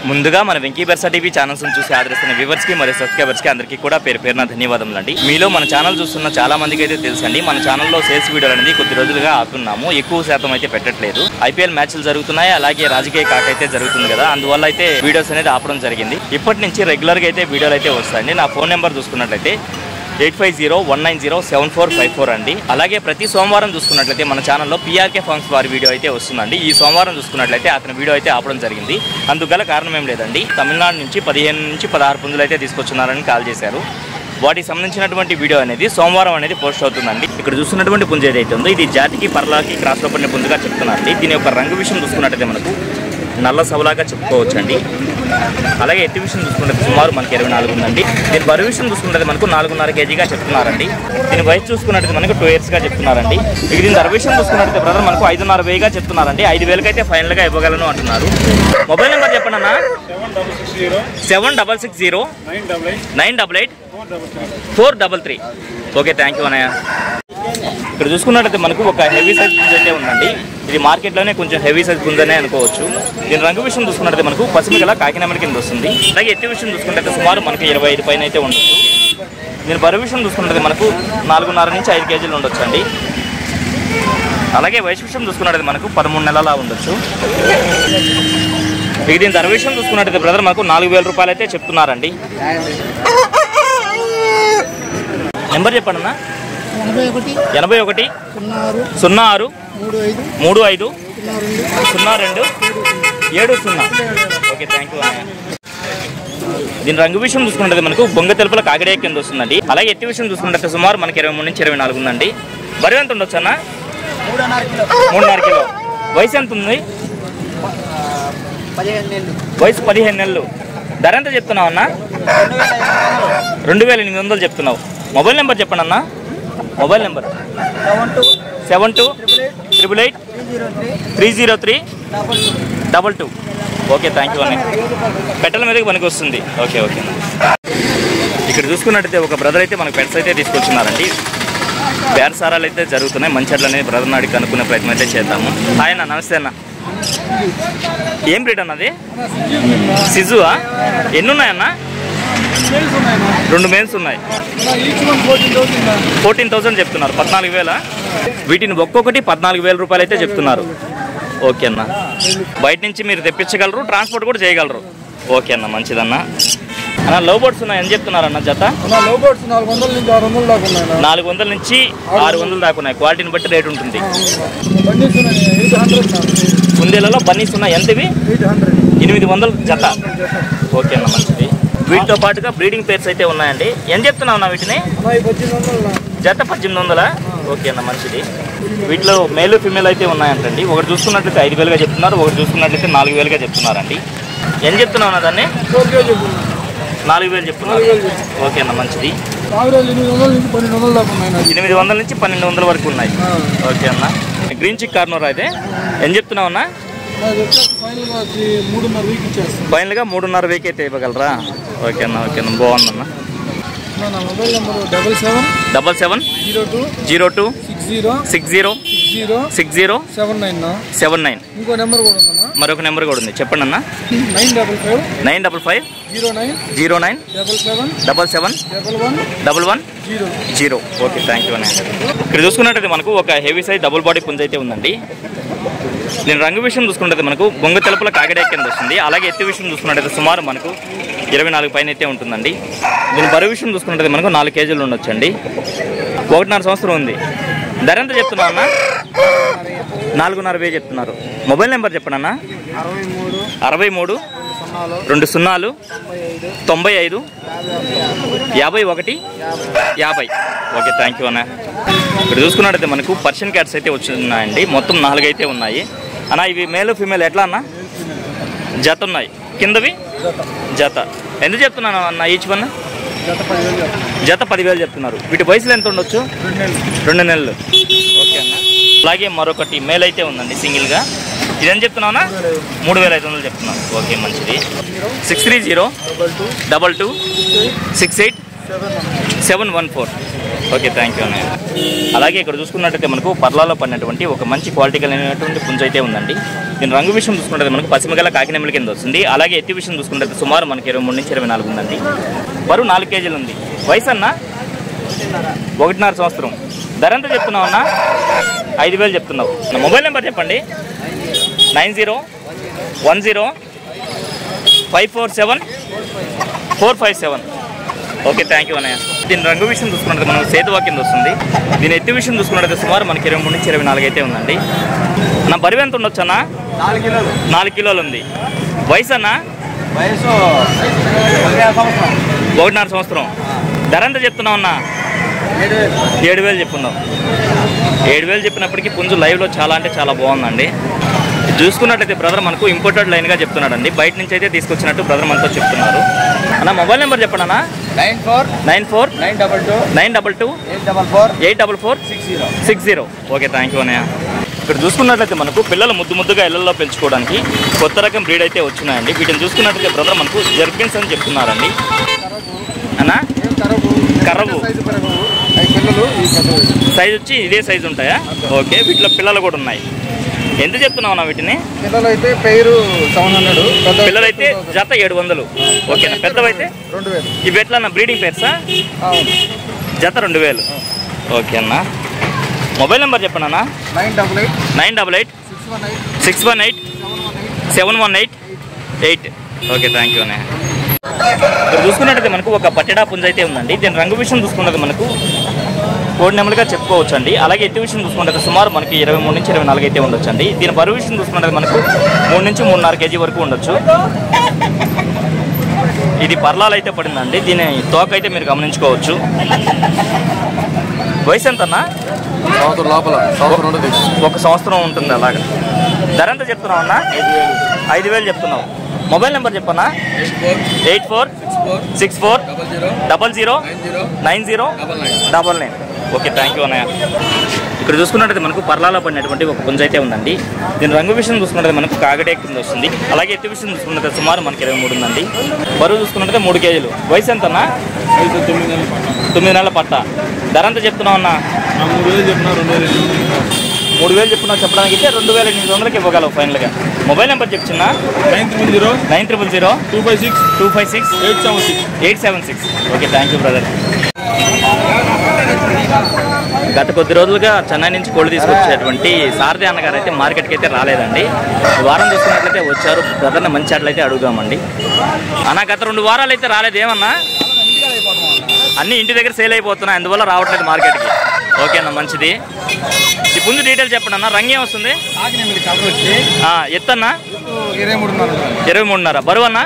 ముందుగా మన Venky బెర్సా TV channels చూసి ఆదరిస్తున్న వ్యూవర్స్ కి మరియు సబ్స్క్రైబర్స్ కి అందరికీ కూడా పేరున ధన్యవాదములు అండి. మీలో మన ఛానల్ చూస్తున్న చాలా మందికి అయితే తెలుసండి, మన ఛానల్లో సేల్స్ వీడియోలు అనేది కొద్ది రోజులుగా ఆపుతున్నాము. ఎక్కువ శాతం అయితే పెట్టట్లేదు. ఐపీఎల్ మ్యాచ్లు జరుగుతున్నాయి, అలాగే రాజకీయ కాక అయితే జరుగుతుంది కదా, అందువల్ల అయితే వీడియోస్ అనేది ఆపడం జరిగింది. ఇప్పటి నుంచి రెగ్యులర్ గా అయితే వీడియోలు అయితే వస్తాయండి. నా ఫోన్ నెంబర్ చూసుకున్నట్లయితే 8501907454 అండి. అలాగే ప్రతి సోమవారం చూసుకున్నట్లయితే మన ఛానల్లో PRK ఫార్మ్స్ వారి వీడియో అయితే వస్తుందండి. ఈ సోమవారం చూసుకున్నట్లయితే అతని వీడియో అయితే ఆపడం జరిగింది. అందుగల కారణం ఏం లేదండి, తమిళనాడు నుంచి 15 నుంచి 16 పుంజులు అయితే తీసుకొచ్చున్నారని కాల్ చేశారు. వాటికి సంబంధించినటువంటి వీడియో అనేది సోమవారం అనేది పోస్ట్ అవుతుందండి. ఇక్కడ చూస్తున్నటువంటి పుంజు ఏదైతే ఉందో ఇది జాతికి పర్లాకి క్రాస్లో పడిన పుంజుగా చెప్తున్నారండి. దీని యొక్క రంగు విషయం చూసుకున్నట్లయితే మనకు నల్ల సవలాగా చెప్పుకోవచ్చండి. అలాగే ఎత్తి విషయం చూసుకుంటే సుమారు మనకి 24 ఉందండి. దీని బరువు విషయం చూసుకుంటే మనకు 4.5 కేజీగా చెప్తున్నారండి. దీని వయసు చూసుకున్నట్టు మనకు 2 years గా చెప్తున్నారండి. ఇక దీని ధర విషయం చూసుకున్నట్టు బ్రదర్ మనకు 5,500 చెప్తున్నారండి. 5,000 అయితే ఫైనల్ గా ఇవ్వగలను అంటున్నారు. మొబైల్ నెంబర్ చెప్పండి అన్న. 760988 ఓకే, థ్యాంక్ యూ అన్నయ్య. ఇక్కడ చూసుకున్నట్లయితే మనకు ఒక హెవీ సైజ్ పుంజు అయితే ఉందండి. ఇది మార్కెట్లోనే కొంచెం హెవీ సైజ్ పుంజనే అనుకోవచ్చు. దీని రంగు విషయం చూసుకున్నట్లయితే మనకు పశ్చిమ గల కాకినాడ కింద వస్తుంది. అలాగే ఎత్తి విషయం చూసుకున్నట్లయితే సుమారు మనకు 25 పైన అయితే ఉండొచ్చు. దీని బరువు విషయం చూసుకున్నట్లయితే మనకు 4.5 నుంచి 5 కేజీలు ఉండొచ్చు అండి. అలాగే వయసు విషయం చూసుకున్నట్లయితే మనకు 13 నెలల ఉండొచ్చు. ఇక దీని ధర విషయం చూసుకున్నట్లయితే బ్రదర్ మనకు 4,000 రూపాయలు అయితే చెప్తున్నారండి. నెంబర్ చెప్పండి అన్న. 81 06 35 02 70. ఓకే, థ్యాంక్ యూ అన్నయ్య. దీని రంగు విషయం చూసుకుంటే మనకు బొంగ తెలుపుల కాకిడే కింద వస్తుందండి. అలాగే ఎత్తి విషయం చూసుకుంటే సుమారు మనకి 23 నుంచి 24 ఉందండి. బరువు ఎంత ఉండొచ్చు అన్న? 3.5 కిలో. వయసు ఎంత ఉంది? వయసు 15 నెలలు. ధర ఎంత చెప్తున్నావు అన్న? 2,800 చెప్తున్నావు. మొబైల్ నెంబర్ చెప్పండి అన్న. Mobile number 72383032. Okay, thank you అన్న. పెట్టల మీదకి మనకి వస్తుంది. Okay okay. ఇక్కడ చూసుకున్నట్టయితే ఒక బ్రదర్ అయితే మనకు పెట్స్ అయితే తీసుకొచ్చున్నారండి. బేరసారాలు అయితే జరుగుతున్నాయి. మంచి అట్లనే బ్రదర్ నాడికి కనుక్కునే ప్రయత్నం అయితే చేద్దాము. హాయ్ అన్న, నమస్తే అన్న. ఏం బ్రీడ్ అన్నది? సిజువా? ఎన్ని ఉన్నాయన్న? 2 మేల్స్ ఉన్నాయి. 14,000 చెప్తున్నారు. 14,000. వీటిని ఒక్కొక్కటి 14,000 రూపాయలు అయితే చెప్తున్నారు. ఓకే అన్న. బయట నుంచి మీరు తెప్పించగలరు, ట్రాన్స్పోర్ట్ కూడా చేయగలరు. ఓకే అన్న, మంచిదన్న. అన్న లవ్ బర్డ్స్ ఉన్నాయి అని చెప్తున్నారన్న జత? 400 నుంచి 600 దాకా ఉన్నాయి. క్వాలిటీని బట్టి రేట్ ఉంటుంది. కుందేలలో బన్నీస్ ఉన్నాయి. ఎంతవి? 800 జత. ఓకే అన్న, మంచిది. వీటితో పాటుగా బ్రీడింగ్ పేర్స్ అయితే ఉన్నాయండి. ఏం చెప్తున్నావు అన్న వీటిని? జత 1800. ఓకే అన్న, మంచిది. వీటిలో మేలు ఫిమేల్ అయితే ఉన్నాయంటండి. ఒకటి చూసుకున్నట్లయితే 5,000గా చెప్తున్నారు, ఒకటి చూసుకున్నట్లయితే 4,000గా చెప్తున్నారండి. ఏం చెప్తున్నావు అన్న దాన్ని? 4,000 చెప్తున్నారు. ఓకే అన్న, మంచిది. 800 నుంచి 1,200 వరకు ఉన్నాయి. ఓకే అన్న. గ్రీన్ చిక్ కార్నర్ అయితే ఏం చెప్తున్నావు అన్న? ఫైనల్గా 3.5 అయితే ఇవ్వగలరా? ఓకే అన్న, ఓకే అన్న, బాగుందన్న. 7702 60 6079. మరొక నెంబర్ కూడా ఉంది, చెప్పండి అన్న. 955 09 77 11 ఓకే, థ్యాంక్ యూ అన్న. ఇక్కడ చూసుకున్నట్టయితే మనకు ఒక హెవీ సైజ్ డబుల్ బాడీ పుంజ అయితే ఉందండి. దీని రంగు విషయం చూసుకున్నట్టయితే మనకు బొంగ తెలుపుల కాకిడే కింద వస్తుంది. అలాగే ఎత్తి విషయం చూసుకున్నట్టయితే సుమారు మనకు 24 పైన అయితే ఉంటుందండి. దీని బరువు విషయం చూసుకున్నట్టయితే మనకు 4 కేజీలు ఉండొచ్చండి. 1.5 సంవత్సరం ఉంది. ధర ఎంత చెప్తున్నావు అన్న? 4.5 చెప్తున్నారు. మొబైల్ నెంబర్ చెప్పండి అన్న. 63 20 95 51 50. ఓకే, థ్యాంక్ యూ అన్న. ఇక్కడ చూసుకున్నట్టయితే మనకు పర్షియన్ క్యాట్స్ అయితే వచ్చినాయండి. మొత్తం 4 అయితే ఉన్నాయి అన్న. ఇవి మేలు ఫీమేల్ ఎట్లా అన్న? జత ఉన్నాయి. కిందవి జత. ఎందుకు చెప్తున్నాను అన్న? ఈచ్ వన్ జత 10,000 చెప్తున్నారు. వీటి వయసులో ఎంత ఉండొచ్చు? 2 నెలలు. ఓకే అన్న. అలాగే మరొకటి మేల్ అయితే ఉందండి సింగిల్గా. ఇదేం చెప్తున్నావునా? 3,500 చెప్తున్నాను. ఓకే, మంచిది. 630 22 68 714. ఓకే, థ్యాంక్ యూ అన్నయ్య. అలాగే ఇక్కడ చూసుకున్నట్టయితే మనకు పర్లాలో పడినటువంటి ఒక మంచి క్వాలిటీ కలిగినటువంటి పుంజ అయితే ఉందండి. దీని రంగు విషయం చూసుకుంటే మనకు పసిమగల కాకినెమ్మల కింద వస్తుంది. అలాగే ఎత్తి విషయం చూసుకుంటే సుమారు మనకి 23 నుంచి 24 ఉందండి. బరువు 4 కేజీలు ఉంది. వయసు అన్న 1.5 సంవత్సరం. ధర ఎంత చెప్తున్నావు అన్న? 5,000 చెప్తున్నావు. మొబైల్ నెంబర్ చెప్పండి. 9010547457. ఓకే, థ్యాంక్ యూ అన్నయ్య. దీని రంగు విషయం చూసుకున్నట్టు మనం సేతువా కింద వస్తుంది. దీని ఎత్తి విషయం చూసుకున్నట్టు సుమారు మనకి 23 నుంచి 24 అయితే ఉందండి. నా బరువు ఎంత ఉండొచ్చు అన్న? 4 కిలోలు ఉంది. వయసు అన్న? వయసు 1.5 సంవత్సరం. ధర ఎంత చెప్తున్నావు అన్న? 7,000 చెప్పున్నావు. 7,000 చెప్పినప్పటికీ పుంజు లైవ్లో చాలా అంటే చాలా బాగుందండి. చూసుకున్నట్టయితే బ్రదర్ మనకు ఇంపోర్టెడ్ లైన్గా చెప్తున్నాడండి. బయట నుంచి అయితే తీసుకొచ్చినట్టు బ్రదర్ మనతో చెప్తున్నారు. అన్న మొబైల్ నెంబర్ చెప్పండి అన్న. 9492884460. ఓకే, థ్యాంక్ యూ అన్నయ్య. ఇక్కడ చూసుకున్నట్లయితే మనకు పిల్లలు ముద్దుగా ఇళ్లలో పెంచుకోవడానికి కొత్త రకం బ్రీడ్ అయితే వచ్చినాయండి. వీటిని చూసుకున్నట్లయితే బ్రదర్ మనకు జర్పిన్స్ అని చెప్తున్నారండి. అన్నా కర్రవు సైజ్ వచ్చి ఇదే సైజు ఉంటాయా? ఓకే, వీటిలో పిల్లలు కూడా ఉన్నాయి. ఎంత చెప్తున్నావు అన్న వీటిని? పిల్లలు అయితే పేరు 700, పిల్లలు అయితే జత 700. ఓకేనా? పెద్దవైతే 2,000. ఇవి ఎట్లా అన్న బ్రీడింగ్ పేర్సా? జత 2,000. ఓకే అన్న. మొబైల్ నెంబర్ చెప్పండి అన్న. 988618718. ఓకే, థ్యాంక్ యూ అన్న. ఇక్కడ చూసుకున్నట్టయితే మనకు ఒక పట్టెడా పుంజ అయితే ఉందండి. దీని రంగు విషయం చూసుకున్నది మనకు కోడి నెమలుగా చెప్పుకోవచ్చు అండి. అలాగే ఎత్తి విషయం చూసుకుంటే సుమారు మనకి 23 నుంచి 24 అయితే ఉండొచ్చు అండి. దీని బరువు విషయం చూసుకుంటే మనకు 3 నుంచి 3.5 కేజీ వరకు ఉండొచ్చు. ఇది పర్లాలు అయితే పడిందండి. దీని తోక అయితే మీరు గమనించుకోవచ్చు. వయసు ఎంతన్నా? లోపల 1 సంవత్సరం ఉంటుంది. అలాగా ధర ఎంత చెప్తున్నావు అన్న? 5,000 చెప్తున్నావు. మొబైల్ నెంబర్ చెప్పన్నా. 8464009099. ఓకే, థ్యాంక్ యూ అన్నయ్య. ఇక్కడ చూసుకున్నట్టయితే మనకు పర్లాలో పడినటువంటి ఒక పుంజ అయితే ఉందండి. దీని రంగు విషయం చూసుకున్నట్టు మనకు కాగడే కింద వస్తుంది. అలాగే ఎత్తి విషయం చూసుకున్నట్టు సుమారు మనకి 23 ఉందండి. బరువు చూసుకున్నట్టయితే 3 కేజీలు. వయసు ఎంతన్నా? 9 నెలల పట్ట. ధర ఎంత చెప్తున్నావు అన్న? 3,000 చెప్తున్నావు. చెప్పడానికి అయితే 2,800 ఇవ్వగలవు ఫైనల్గా. మొబైల్ నెంబర్ చెప్తున్నా. 9002562876. Okay, thank you brother. గత కొద్ది రోజులుగా చెన్నై నుంచి కోళ్ళు తీసుకొచ్చేటువంటి సారథి అన్నగారు అయితే మార్కెట్కి అయితే రాలేదండి. ఈ వారం చూసుకున్నట్లయితే వచ్చారు. బ్రదర్ని మంచి అట్లయితే అడుగుదామండి. అన్న గత 2 వారాలు అయితే రాలేదేమన్నా? అన్నీ ఇంటి దగ్గర సేల్ అయిపోతున్నాయి, అందువల్ల రావట్లేదు మార్కెట్కి. ఓకే అన్న, మంచిది. ఈ పుంజు డీటెయిల్స్ చెప్పండి అన్న. రంగు ఏమొస్తుంది? ఎత్తన్నా? 23.5. బరువు అన్న?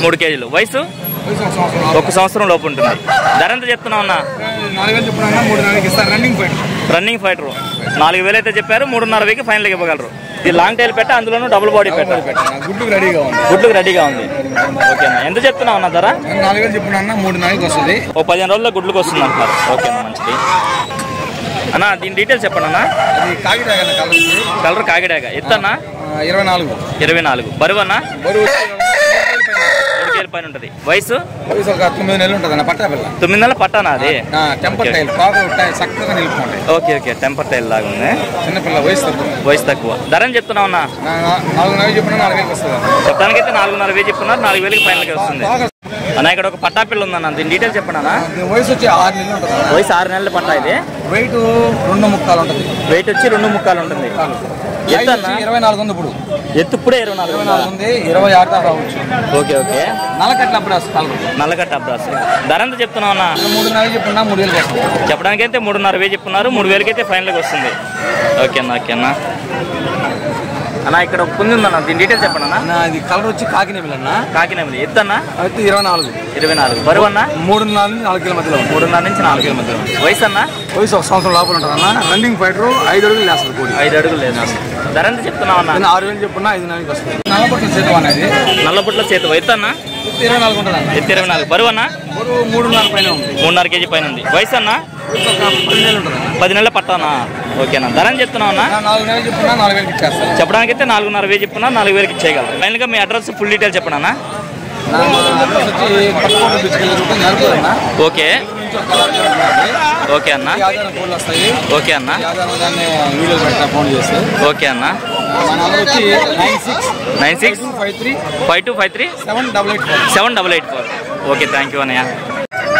3 కేజీలు. వయసు 1 సంవత్సరం లోపు ఉంటుంది. ధర ఎంత చెప్తున్నావు అన్న? 4,000. రన్నింగ్ ఫైటర్ 4,000 అయితే చెప్పారు. 3,500కి ఫైనల్గా ఇవ్వగలరు. ఇది లాంగ్ టైల్ పెట్ట, అందులోనూ డబుల్ బాడీ పెట్ట. గుడ్లకు రెడీగా ఉంది. ఓకే అన్న. ఎంత చెప్తున్నావు అన్న ధర? 4,000 చెప్పున్నా. 3,000కి వస్తుంది. ఓ 15 రోజుల్లో గుడ్లకు వస్తుంది అంటారు. ఓకే అన్న, మంచిది అన్న. దీని డీటెయిల్స్ చెప్పండి అన్న. కలర్ కాకిడాక. ఎత్తన్నా? 24. బరువు అన్న? 3 కేజీల పైన ఉంటుంది. వయసు 9 నెలలు ఉంటుంది అన్న. పట్టా పిల్ల 9 నెలల పట్టానా? అది టెంపర్ టైల్ చక్కగా నిలుపుకుంటాయి. ఓకే, టెంపర్ టైల్ లాగా ఉంది. చిన్నపిల్ల వయసు తక్కువ. ధర చెప్తున్నావు అన్న? 4,000 చెప్పినా 4,000 వస్తుంది. చెప్పడానికైతే 4,500 చెప్తున్నారు. 4,000కి ఫైనల్గా వస్తుంది అన్న. ఇక్కడ ఒక పట్టా పిల్ల ఉందన్న. దీని డీటెయిల్స్ చెప్పండి అన్న. వయసు వచ్చి 6 నెలలు ఉంటుంది. వయసు 6 నెలల పట్టా. ఇది వెయిట్ 2 ముక్కాలు ఉంటుంది. వెయిట్ వచ్చి 2 ముక్కాలు ఉంటుంది. ఎత్తు అన్న? 24 ఉంది. ఇప్పుడు ఎత్తు ఇప్పుడే 24 ఉంది. 26 దాకా రావచ్చు. ఓకే. నల్లకట్ల అబ్రాస్. నల్లకట్ట అబ్రాస్. ధర ఎంత చెప్తున్నావు అన్న? 3,000 చెప్పున్నా. 3,000 వస్తుంది. చెప్పడానికైతే 3,500 చెప్తున్నారు. 3,000కి అయితే ఫైనల్గా వస్తుంది. ఓకే అన్న. అన్న ఇక్కడ ఒక పుంజు ఉందన్న. దీని డీటెయిల్స్ చెప్పండి అన్న. ఇది కలర్ వచ్చి కాకినెమిలి అన్న. కాకినెమిలి. ఎత్తు అన్న? 24. బరువు అన్న? 3.5 నుంచి 4 కిలో మధ్యలో. 3.5 నుంచి 4 కిలో మధ్యలో. వయసు అన్న? వయసు 1 సంవత్సరం లోపల ఉంటుంది అన్న. రన్నింగ్ ఫైటర్ 5 అడుగులు లేస్తుంది. 5 అడుగులు లేదు. ధర ఎంత చెప్తున్నావు అన్న? 6,000 చెప్పున్నా. 5,000కి వస్తుంది. నల్లపట్ల చేతు అనేది. నల్లపట్ల చేతు. ఎత్తు అన్న? 24 ఉంటుంది అన్న. 24. బరువు అన్న? 3.5 పైన ఉంది. 3.5 కేజీ పైన ఉంది. వయసు అన్న? 10 నెలలు ఉంటుంది. 10 నెలల పట్టానా? ఓకేనా. ధర అని చెప్తున్నావు అన్న? 4,000 చెప్పున్నా. 4,000కి ఇచ్చేస్తాను. చెప్పడానికైతే 4,500 చెప్పున్నా. 4,000కి ఇచ్చేయగలరు. ఫైనల్గా మీ అడ్రస్ ఫుల్ డీటెయిల్స్ చెప్పండి అన్న. అడ్రస్ వచ్చి పట్టుకోట బీచ్కి వెళ్ళి. ఓకే. ఓకే అన్న. ఫోన్లు వస్తాయి. ఓకే అన్న. దాన్ని వీడియో పెడతా ఫోన్ చేస్తే. ఓకే అన్న. మన నెంబర్ వచ్చి 965253 788 788 ఓకే, థ్యాంక్ యూ అన్నయ్య.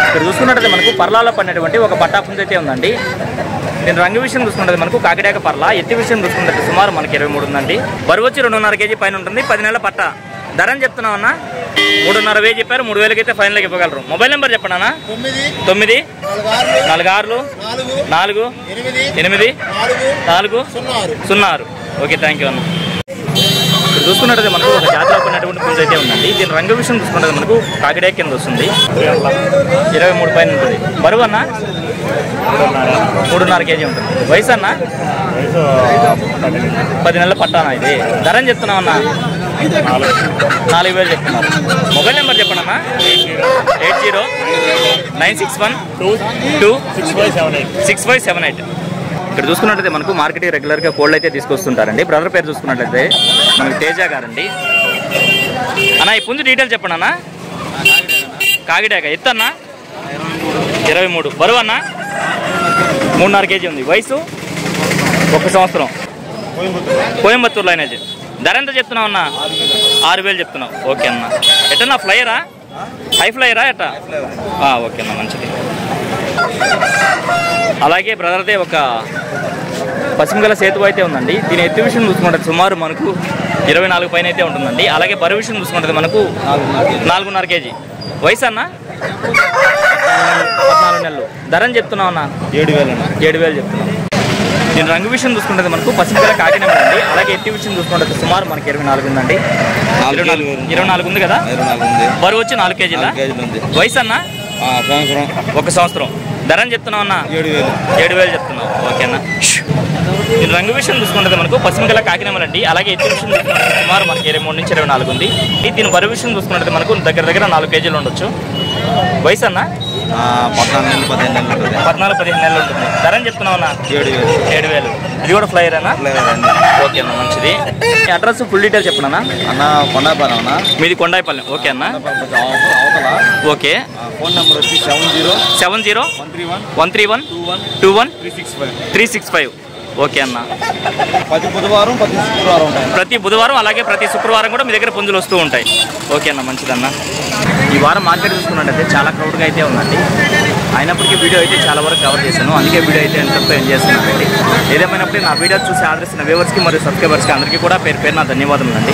ఇక్కడ చూసుకున్నట్టయితే మనకు పర్లాలో పడినటువంటి ఒక పట్టా పుంజ అయితే ఉందండి. నేను రంగు విషయం చూసుకుంటే మనకు కాకిడాక పర్ల, ఎత్తి విషయం చూసుకుంటే సుమారు మనకి 23 ఉందండి. బరువు వచ్చి 2.5 కేజీ పైన ఉంటుంది. 10 నెలల పట్ట. ధర అని చెప్తున్నావు అన్న 3.5 చెప్పారు. 3,000 అయితే ఫైనల్గా ఇవ్వగలరు. మొబైల్ నెంబర్ చెప్పండి అన్న. 9 46 4 8 4 0 ఓకే, థ్యాంక్ యూ అన్న. ఇక్కడ చూసుకున్నట్టయితే మనకు ఒక జాతిలో పడినటువంటి పుంజ అయితే ఉందండి. దీని రంగు విషయం చూసుకుంటే మనకు కాకిడాక కింద వస్తుంది. 23 పైన ఉంటుంది. బరువు అన్న 3.5 కేజీ ఉంటుంది. వయసు అన్న 10 నెలల పట్టానా ఇది. ధర అని చెప్తున్నావు అన్న 4,000 చెప్తున్నారు. మొబైల్ నెంబర్ చెప్పండి అన్న. 8096126578. ఇక్కడ చూసుకున్నట్లయితే మనకు మార్కెట్కి రెగ్యులర్గా కోళ్ళు అయితే తీసుకొస్తుంటారండి. బ్రదర్ పేరు చూసుకున్నట్లయితే మనకి తేజ గారండి. అన్న ఈ పుంజు డీటెయిల్స్ చెప్పండి అన్న. కాకిడాక ఎత్తు అన్న 23. బరువు అన్న 3.5 కేజీ ఉంది. వయసు 1 సంవత్సరం. కోయంబత్తూరు లైనేజ్. ధర ఎంత చెప్తున్నావు అన్న? 6,000 చెప్తున్నావు. ఓకే అన్న. ఎట్టన్నా ఫ్లైయరా, హై ఫ్లైయరా ఎట్టా? ఓకే అన్న, మంచిది. అలాగే బ్రదర్దే ఒక పశ్చిమగల సేతు అయితే ఉందండి. దీని ఎత్తు విషయం చూసుకుంటే సుమారు మనకు 24 పైన అయితే ఉంటుందండి. అలాగే బరువు విషయం చూసుకుంటే మనకు 4.5 కేజీ. వయసు అన్న 14 నెలలు. ధర అని చెప్తున్నావు అన్న 7,000 చెప్తున్నావు. దీని రంగు విషయం చూసుకుంటే మనకు పశ్చిమగల కాకినాడ అండి. అలాగే ఎత్తి విషయం చూసుకుంటే సుమారు మనకి 24 ఉందండి. 24 ఉంది కదా. బరువు వచ్చి 4 కేజీల. వయసు అన్న 1 సంవత్సరం. ధర అని చెప్తున్నావు అన్న 7,000 చెప్తున్నావు. ఓకేనా. దీని రంగు విషయం చూసుకుంటే మనకు పశ్చిమగల కాకినాడ అండి. అలాగే ఎత్తి విషయం చూసుకుంటే సుమారు మనకి 23 నుంచి 24 ఉంది. దీని బరువు విషయం చూసుకుంటే మనకు దగ్గర 4 కేజీలు ఉండొచ్చు. వయసు అన్న 14-15 నెలలు ఉంటుంది. ధర అని చెప్తున్నావు అన్న 7,000. ఇది కూడా ఫ్లైయర్ అన్న. ఓకే అన్న, మంచిది. అడ్రస్ ఫుల్ డీటెయిల్ చెప్పనా అన్న? కొండాయిపాలెం అన్న. మీది కొండాయిపాలెం. ఓకే అన్న. ఓకే. ఫోన్ నెంబర్ వచ్చి 70-131-21-365. ఓకే అన్న. ప్రతి బుధవారం ప్రతి శుక్రవారం ఉంటాయి. ప్రతి బుధవారం అలాగే ప్రతి శుక్రవారం కూడా మీ దగ్గర పుంజులు వస్తూ ఉంటాయి. ఓకే అన్న, మంచిదన్న. ఈ వారం మార్కెట్ చూసుకున్నట్టయితే చాలా క్రౌడ్గా అయితే ఉందండి. అయినప్పటికీ వీడియో అయితే చాలా వరకు కవర్ చేశాను. అందుకే వీడియో అయితే ఎంతో ఎంజాయ్ చేస్తున్నానండి. ఏదేమైనప్పటికీ నా వీడియో చూసి ఆదరిస్తున్న వ్యూవర్స్కి మరియు సబ్స్క్రైబర్స్కి అందరికీ కూడా పేరు పేరు నా ధన్యవాదములండి.